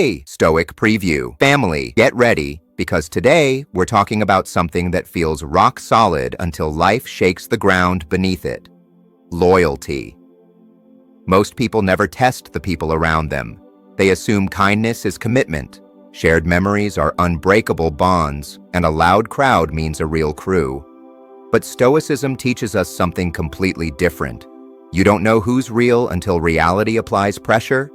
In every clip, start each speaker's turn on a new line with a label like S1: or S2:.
S1: Hey, Stoic Preview family, get ready, because today we're talking about something that feels rock solid until life shakes the ground beneath it. Loyalty. Most people never test the people around them. They assume kindness is commitment, shared memories are unbreakable bonds, and a loud crowd means a real crew. But Stoicism teaches us something completely different. You don't know who's real until reality applies pressure.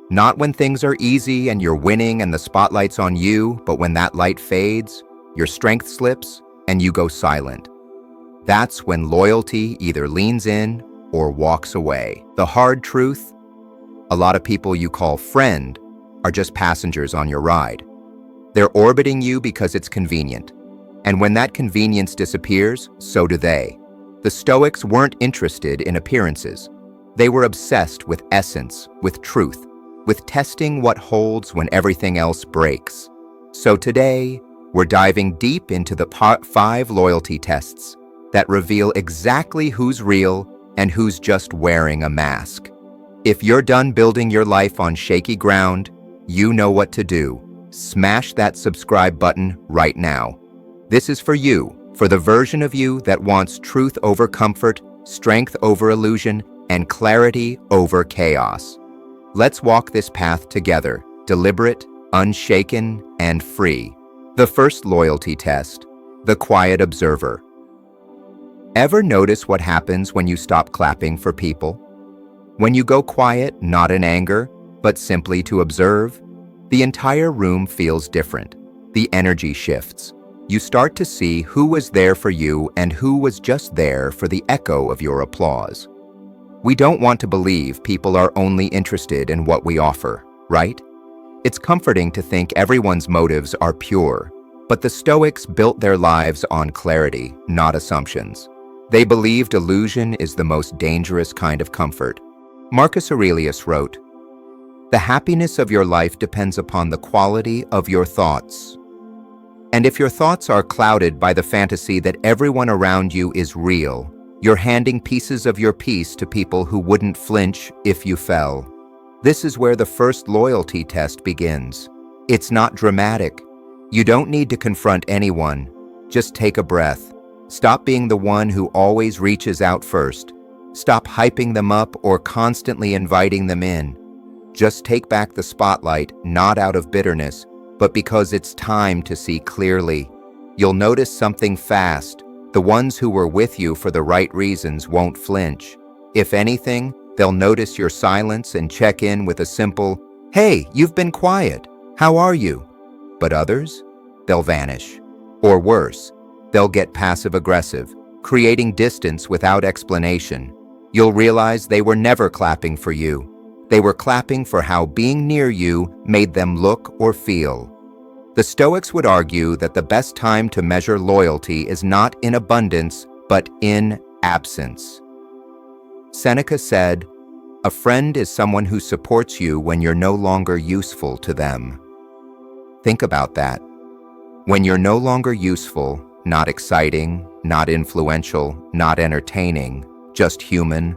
S1: Not when things are easy and you're winning and the spotlight's on you, but when that light fades, your strength slips, and you go silent. That's when loyalty either leans in or walks away. The hard truth: a lot of people you call friend are just passengers on your ride. They're orbiting you because it's convenient. And when that convenience disappears, so do they. The Stoics weren't interested in appearances. They were obsessed with essence, with truth, with testing what holds when everything else breaks. So today, we're diving deep into the 5 loyalty tests that reveal exactly who's real and who's just wearing a mask. If you're done building your life on shaky ground, you know what to do. Smash that subscribe button right now. This is for you, for the version of you that wants truth over comfort, strength over illusion, and clarity over chaos. Let's walk this path together, deliberate, unshaken, and free. The first loyalty test: the quiet observer. Ever notice what happens when you stop clapping for people? When you go quiet, not in anger, but simply to observe, the entire room feels different. The energy shifts. You start to see who was there for you and who was just there for the echo of your applause. We don't want to believe people are only interested in what we offer, right? It's comforting to think everyone's motives are pure, but the Stoics built their lives on clarity, not assumptions. They believed illusion is the most dangerous kind of comfort. Marcus Aurelius wrote, "The happiness of your life depends upon the quality of your thoughts." And if your thoughts are clouded by the fantasy that everyone around you is real, you're handing pieces of your peace to people who wouldn't flinch if you fell. This is where the first loyalty test begins. It's not dramatic. You don't need to confront anyone. Just take a breath. Stop being the one who always reaches out first. Stop hyping them up or constantly inviting them in. Just take back the spotlight, not out of bitterness, but because it's time to see clearly. You'll notice something fast. The ones who were with you for the right reasons won't flinch. If anything, they'll notice your silence and check in with a simple, "Hey, you've been quiet. How are you?" But others? They'll vanish. Or worse, they'll get passive-aggressive, creating distance without explanation. You'll realize they were never clapping for you. They were clapping for how being near you made them look or feel. The Stoics would argue that the best time to measure loyalty is not in abundance, but in absence. Seneca said, "A friend is someone who supports you when you're no longer useful to them." Think about that. When you're no longer useful, not exciting, not influential, not entertaining, just human,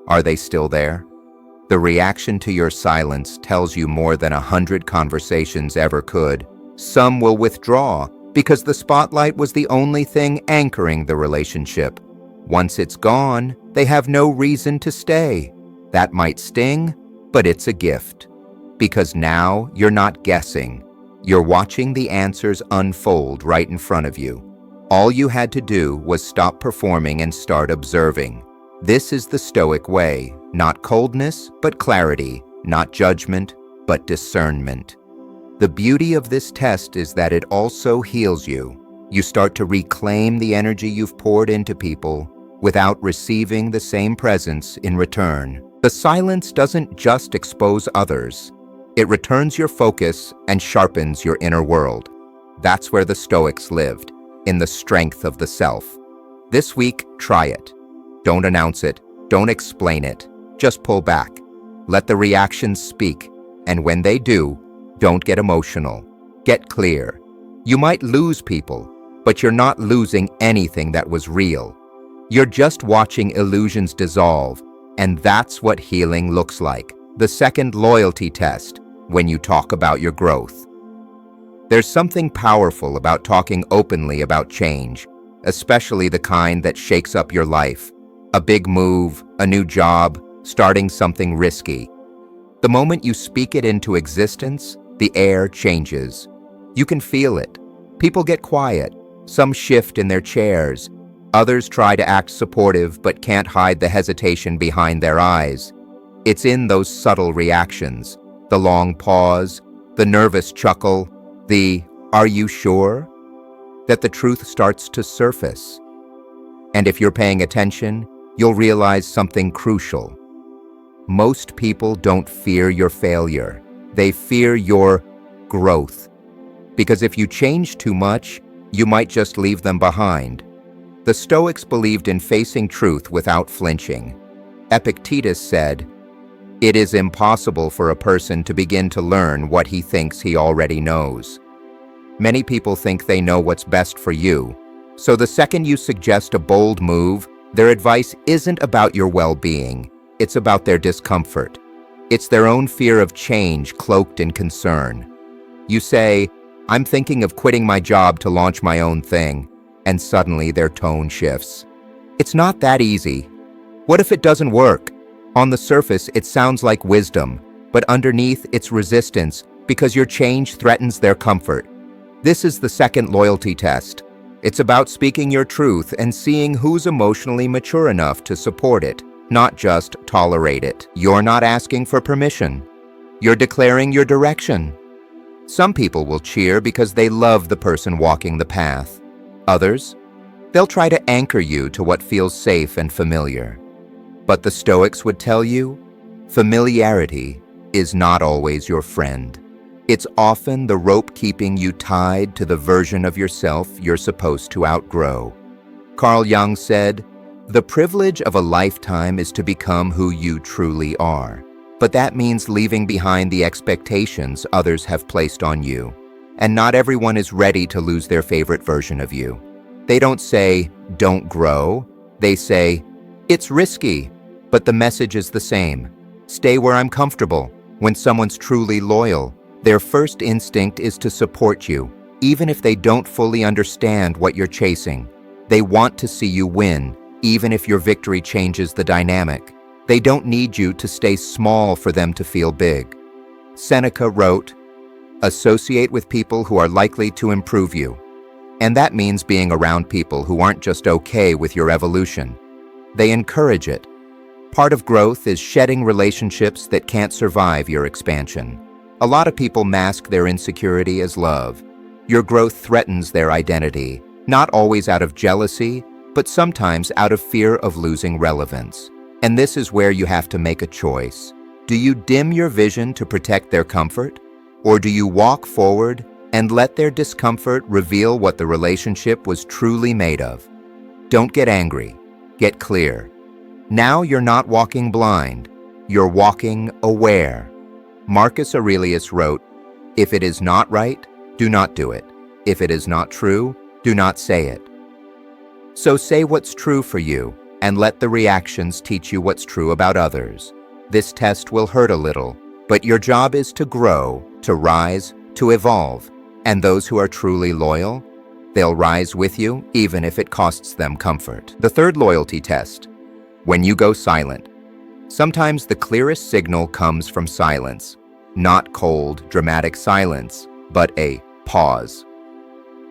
S1: are they still there? The reaction to your silence tells you more than 100 conversations ever could. Some will withdraw because the spotlight was the only thing anchoring the relationship. Once it's gone, they have no reason to stay. That might sting, but it's a gift. Because now you're not guessing. You're watching the answers unfold right in front of you. All you had to do was stop performing and start observing. This is the Stoic way. Not coldness, but clarity. Not judgment, but discernment. The beauty of this test is that it also heals you. You start to reclaim the energy you've poured into people without receiving the same presence in return. The silence doesn't just expose others. It returns your focus and sharpens your inner world. That's where the Stoics lived, in the strength of the self. This week, try it. Don't announce it. Don't explain it. Just pull back. Let the reactions speak. And when they do, don't get emotional. Get clear. You might lose people, but you're not losing anything that was real. You're just watching illusions dissolve, and that's what healing looks like. The second loyalty test: when you talk about your growth. There's something powerful about talking openly about change, especially the kind that shakes up your life. A big move, a new job, starting something risky. The moment you speak it into existence, the air changes. You can feel it. People get quiet. Some shift in their chairs. Others try to act supportive but can't hide the hesitation behind their eyes. It's in those subtle reactions, the long pause, the nervous chuckle, the "are you sure?" that the truth starts to surface. And if you're paying attention, you'll realize something crucial. Most people don't fear your failure. They fear your growth. Because if you change too much, you might just leave them behind. The Stoics believed in facing truth without flinching. Epictetus said, "It is impossible for a person to begin to learn what he thinks he already knows." Many people think they know what's best for you. So the second you suggest a bold move, their advice isn't about your well-being. It's about their discomfort. It's their own fear of change cloaked in concern. You say, "I'm thinking of quitting my job to launch my own thing," and suddenly their tone shifts. It's not that easy. What if it doesn't work? On the surface, it sounds like wisdom, but underneath, it's resistance because your change threatens their comfort. This is the second loyalty test. It's about speaking your truth and seeing who's emotionally mature enough to support it, not just tolerate it. You're not asking for permission. You're declaring your direction. Some people will cheer because they love the person walking the path. Others, they'll try to anchor you to what feels safe and familiar. But the Stoics would tell you, familiarity is not always your friend. It's often the rope keeping you tied to the version of yourself you're supposed to outgrow. Carl Jung said, "The privilege of a lifetime is to become who you truly are. But that means leaving behind the expectations others have placed on you. And not everyone is ready to lose their favorite version of you." They don't say, "Don't grow." They say, "It's risky." But the message is the same. Stay where I'm comfortable. When someone's truly loyal, their first instinct is to support you, even if they don't fully understand what you're chasing. They want to see you win, even if your victory changes the dynamic. They don't need you to stay small for them to feel big. Seneca wrote, "Associate with people who are likely to improve you." And that means being around people who aren't just okay with your evolution. They encourage it. Part of growth is shedding relationships that can't survive your expansion. A lot of people mask their insecurity as love. Your growth threatens their identity, not always out of jealousy, but sometimes out of fear of losing relevance. And this is where you have to make a choice. Do you dim your vision to protect their comfort? Or do you walk forward and let their discomfort reveal what the relationship was truly made of? Don't get angry. Get clear. Now you're not walking blind. You're walking aware. Marcus Aurelius wrote, "If it is not right, do not do it. If it is not true, do not say it." So say what's true for you, and let the reactions teach you what's true about others. This test will hurt a little, but your job is to grow, to rise, to evolve. And those who are truly loyal, they'll rise with you, even if it costs them comfort. The third loyalty test, when you go silent. Sometimes the clearest signal comes from silence. Not cold, dramatic silence, but a pause.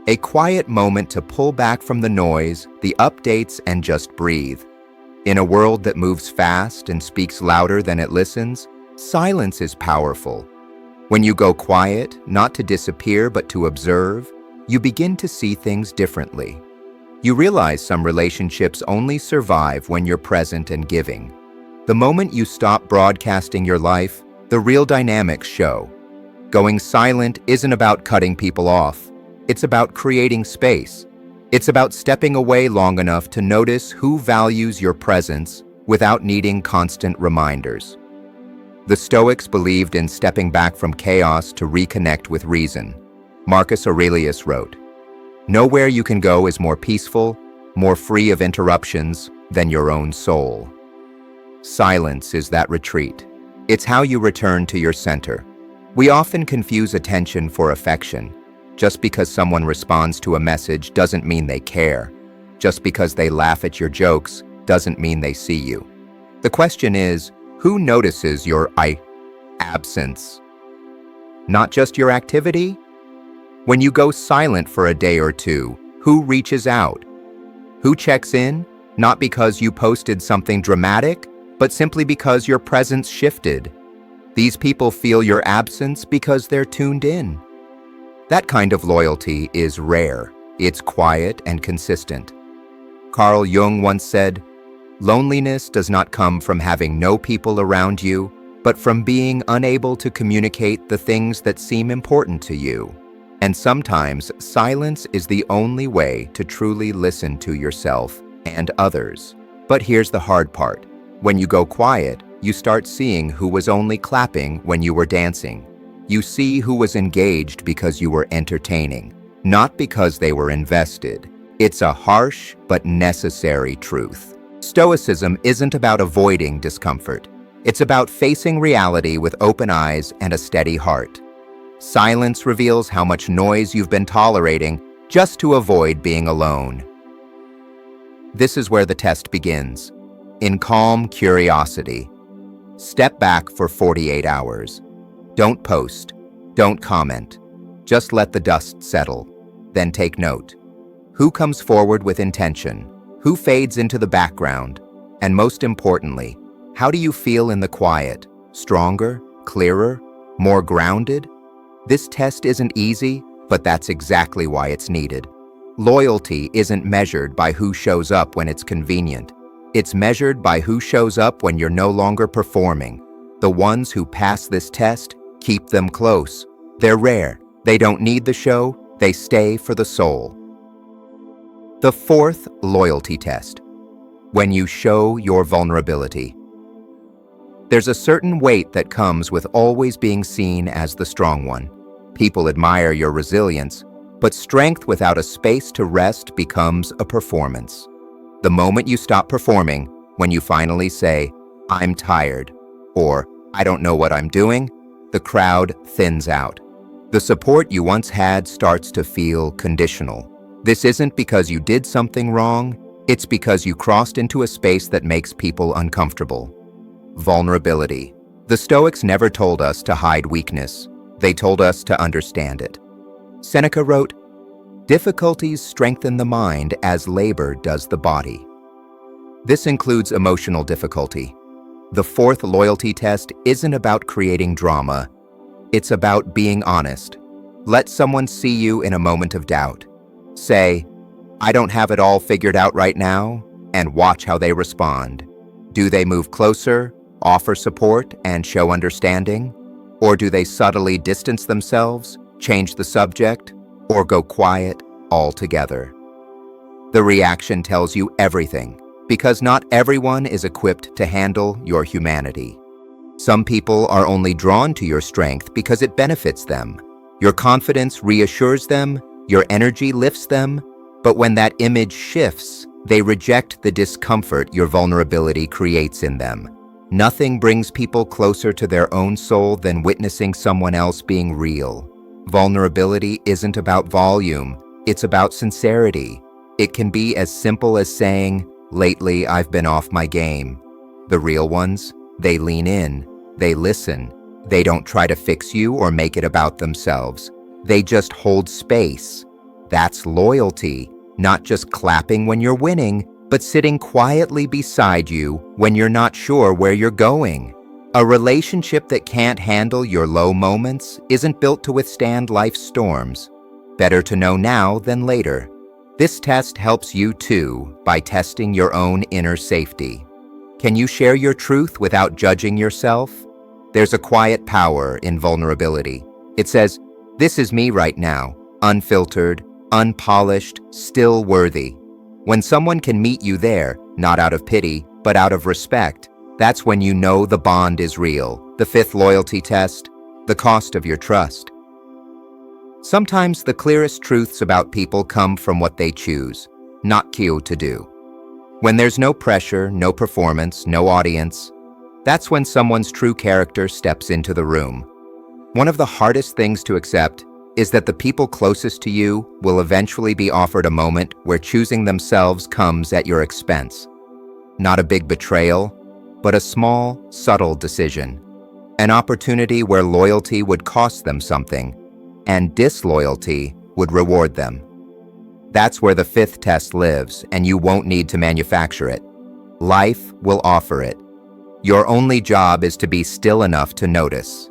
S1: A quiet moment to pull back from the noise, the updates, and just breathe. In a world that moves fast and speaks louder than it listens, silence is powerful. When you go quiet, not to disappear but to observe, you begin to see things differently. You realize some relationships only survive when you're present and giving. The moment you stop broadcasting your life, the real dynamics show. Going silent isn't about cutting people off. It's about creating space. It's about stepping away long enough to notice who values your presence without needing constant reminders. The Stoics believed in stepping back from chaos to reconnect with reason. Marcus Aurelius wrote, "Nowhere you can go is more peaceful, more free of interruptions than your own soul." Silence is that retreat. It's how you return to your center. We often confuse attention for affection. Just because someone responds to a message doesn't mean they care. Just because they laugh at your jokes doesn't mean they see you. The question is, who notices your absence? Not just your activity? When you go silent for a day or two, who reaches out? Who checks in? Not because you posted something dramatic, but simply because your presence shifted. These people feel your absence because they're tuned in. That kind of loyalty is rare. It's quiet and consistent. Carl Jung once said, "Loneliness does not come from having no people around you, but from being unable to communicate the things that seem important to you." And sometimes silence is the only way to truly listen to yourself and others. But here's the hard part. When you go quiet, you start seeing who was only clapping when you were dancing. You see who was engaged because you were entertaining, not because they were invested. It's a harsh but necessary truth. Stoicism isn't about avoiding discomfort. It's about facing reality with open eyes and a steady heart. Silence reveals how much noise you've been tolerating just to avoid being alone. This is where the test begins. In calm curiosity, step back for 48 hours. Don't post, don't comment. Just let the dust settle. Then take note. Who comes forward with intention? Who fades into the background? And most importantly, how do you feel in the quiet? Stronger, clearer, more grounded? This test isn't easy, but that's exactly why it's needed. Loyalty isn't measured by who shows up when it's convenient. It's measured by who shows up when you're no longer performing. The ones who pass this test, keep them close. They're rare. They don't need the show. They stay for the soul. The fourth loyalty test. When you show your vulnerability. There's a certain weight that comes with always being seen as the strong one. People admire your resilience, but strength without a space to rest becomes a performance. The moment you stop performing, when you finally say, "I'm tired," or "I don't know what I'm doing," the crowd thins out. The support you once had starts to feel conditional. This isn't because you did something wrong, it's because you crossed into a space that makes people uncomfortable. Vulnerability. The Stoics never told us to hide weakness. They told us to understand it. Seneca wrote, "Difficulties strengthen the mind as labor does the body." This includes emotional difficulty. The fourth loyalty test isn't about creating drama. It's about being honest. Let someone see you in a moment of doubt. Say, "I don't have it all figured out right now," and watch how they respond. Do they move closer, offer support, and show understanding? Or do they subtly distance themselves, change the subject, or go quiet altogether? The reaction tells you everything, because not everyone is equipped to handle your humanity. Some people are only drawn to your strength because it benefits them. Your confidence reassures them, your energy lifts them, but when that image shifts, they reject the discomfort your vulnerability creates in them. Nothing brings people closer to their own soul than witnessing someone else being real. Vulnerability isn't about volume, it's about sincerity. It can be as simple as saying, "Lately I've been off my game." The real ones, they lean in, they listen. They don't try to fix you or make it about themselves. They just hold space. That's loyalty, not just clapping when you're winning, but sitting quietly beside you when you're not sure where you're going. A relationship that can't handle your low moments isn't built to withstand life's storms. Better to know now than later. This test helps you too by testing your own inner safety. Can you share your truth without judging yourself? There's a quiet power in vulnerability. It says, "This is me right now, unfiltered, unpolished, still worthy." When someone can meet you there, not out of pity, but out of respect, that's when you know the bond is real. The fifth loyalty test, the cost of your trust. Sometimes the clearest truths about people come from what they choose, not cue to do. When there's no pressure, no performance, no audience, that's when someone's true character steps into the room. One of the hardest things to accept is that the people closest to you will eventually be offered a moment where choosing themselves comes at your expense. Not a big betrayal, but a small, subtle decision. An opportunity where loyalty would cost them something, and disloyalty would reward them. That's where the fifth test lives, and you won't need to manufacture it. Life will offer it. Your only job is to be still enough to notice.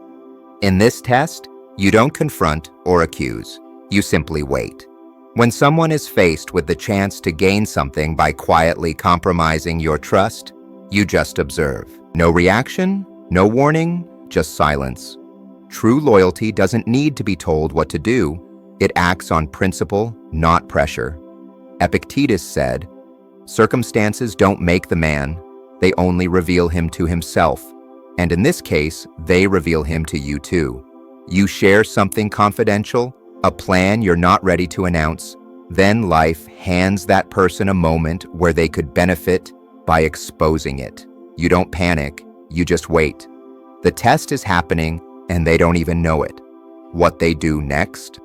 S1: In this test, you don't confront or accuse. You simply wait. When someone is faced with the chance to gain something by quietly compromising your trust, you just observe. No reaction, no warning, just silence. True loyalty doesn't need to be told what to do. It acts on principle, not pressure. Epictetus said, "Circumstances don't make the man, they only reveal him to himself. And in this case, they reveal him to you too. You share something confidential, a plan you're not ready to announce, then life hands that person a moment where they could benefit by exposing it. You don't panic, you just wait. The test is happening and they don't even know it. What they do next?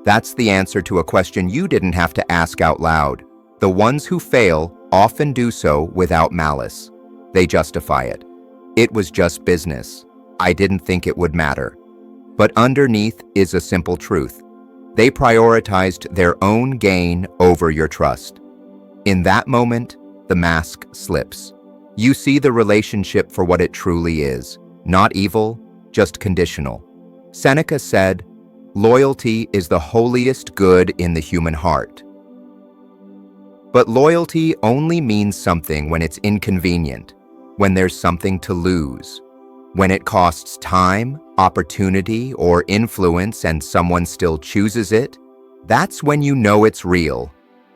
S1: That's the answer to a question you didn't have to ask out loud. The ones who fail often do so without malice. They justify it. It was just business. I didn't think it would matter. But underneath is a simple truth. They prioritized their own gain over your trust. In that moment, the mask slips. You see the relationship for what it truly is, not evil, just conditional. Seneca said, "Loyalty is the holiest good in the human heart." But loyalty only means something when it's inconvenient, when there's something to lose. When it costs time, opportunity, or influence and someone still chooses it, that's when you know it's real.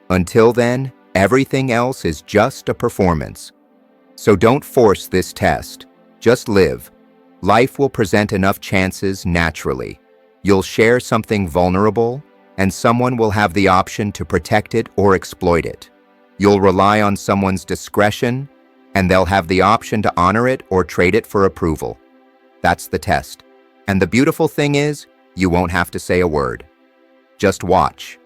S1: Until then, everything else is just a performance. So don't force this test. Just live. Life will present enough chances naturally. You'll share something vulnerable, and someone will have the option to protect it or exploit it. You'll rely on someone's discretion, and they'll have the option to honor it or trade it for approval. That's the test. And the beautiful thing is, you won't have to say a word. Just watch.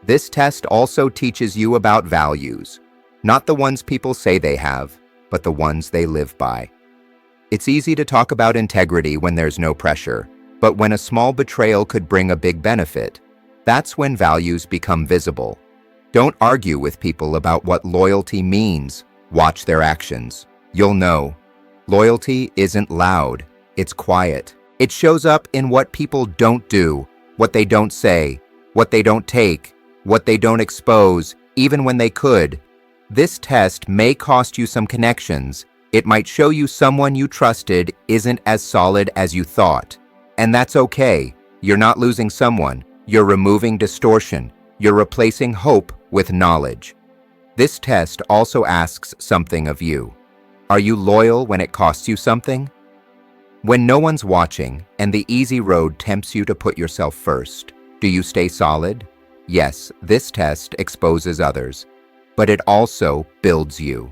S1: This test also teaches you about values, not the ones people say they have, but the ones they live by. It's easy to talk about integrity when there's no pressure, but when a small betrayal could bring a big benefit, that's when values become visible. Don't argue with people about what loyalty means. Watch their actions. You'll know. Loyalty isn't loud, it's quiet. It shows up in what people don't do, what they don't say, what they don't take, what they don't expose, even when they could. This test may cost you some connections. It might show you someone you trusted isn't as solid as you thought. And that's okay. You're not losing someone. You're removing distortion. You're replacing hope with knowledge. This test also asks something of you. Are you loyal when it costs you something? When no one's watching and the easy road tempts you to put yourself first, do you stay solid? Yes, this test exposes others, but it also builds you.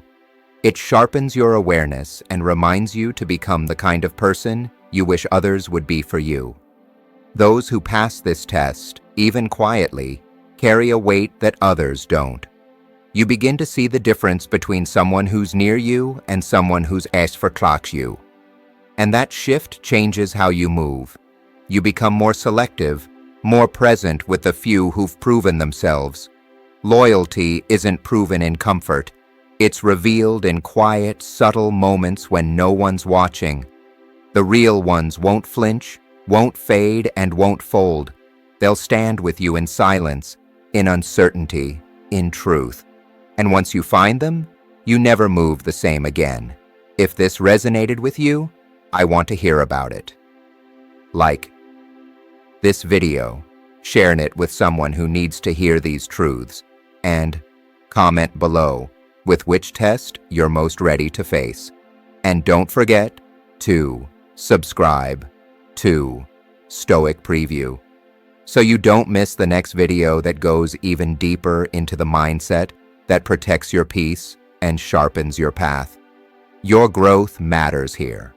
S1: It sharpens your awareness and reminds you to become the kind of person you wish others would be for you. Those who pass this test, even quietly, carry a weight that others don't. You begin to see the difference between someone who's near you and someone who's asked for clocks you. And that shift changes how you move. You become more selective, more present with the few who've proven themselves. Loyalty isn't proven in comfort. It's revealed in quiet, subtle moments when no one's watching. The real ones won't flinch, won't fade, and won't fold. They'll stand with you in silence, in uncertainty, in truth. And once you find them, you never move the same again. If this resonated with you, I want to hear about it. Like this video, share it with someone who needs to hear these truths, and comment below with which test you're most ready to face. And don't forget to subscribe to Stoic Preview so you don't miss the next video that goes even deeper into the mindset that protects your peace and sharpens your path. Your growth matters here.